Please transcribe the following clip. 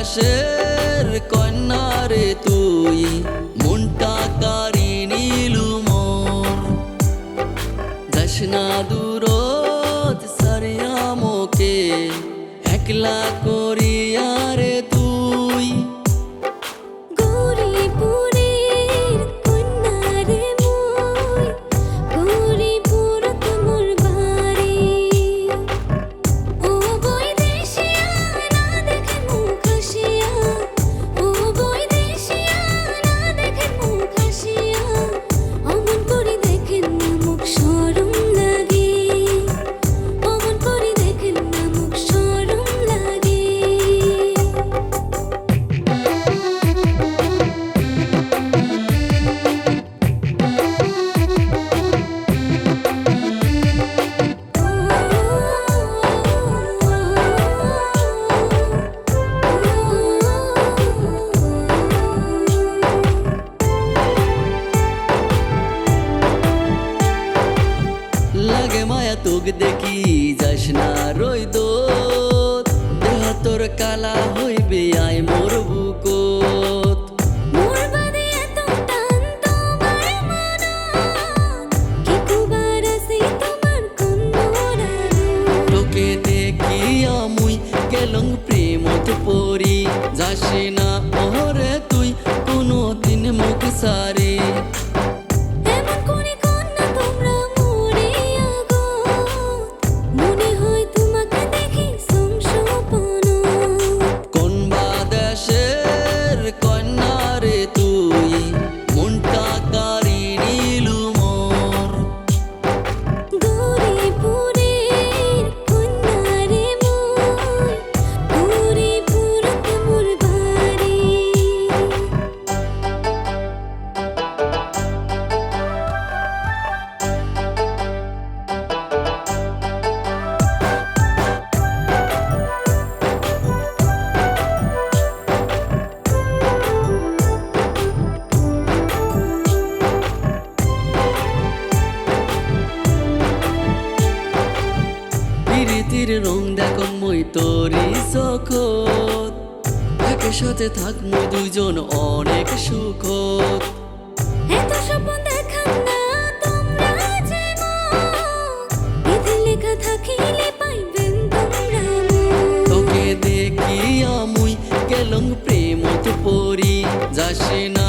দেশের কন্যা রে তুই, মনটা কারি নীলু মোর। যাস না দূরত সারিয়া মোকে, একলা করিয়া রে তুই। গৌরীপুরের কন্যা রে মুই, গৌরীপুরত মোর বাড়ি। ও বৈদেশিয়া না দেখে মুখ হাসিয়া, ও বৈদেশিয়া না দেখে মুখ হাসিয়া, অমন করে দেখেন না মুখ শরম লাগে, অমন করে দেখেন না মুখ শরম লাগে। লাগে মায়া তোক দেখি, যাস না রইদ, দেহ তোর কালা হইবে আই মোর বুকত। মোর বাদে এত টান তোমার মনত, কি কুবার আছে তোমার কন্যরা। তোকে দেখিয়া মুই গেলং প্রেমত পরি, যাস না ওরে তুই কোনদিন মুখ সারি। এমন করে কন্যা তোমরা মোরে আগো, মনে হয় তোমাকে দেখি সংসপন। কোন বা দেশের কন্যা রে তুই, মনটা কারি নীলু মোর। গৌরীপুরের কন্যা রে মুই, গৌরীপুরত মোর বাড়ি। প্রীতির রং দেখো মই তোরি চোখত, একে সাথে থাকমু দুজন অনেক সুখত। এত স্বপ্ন দেখান না তোমরা যে মন, বিধি লেখা থাকিলে পাইবেন তোমরা মন। তোকে দেখিয়া মুই গেলং প্রেমত পরি, যাস না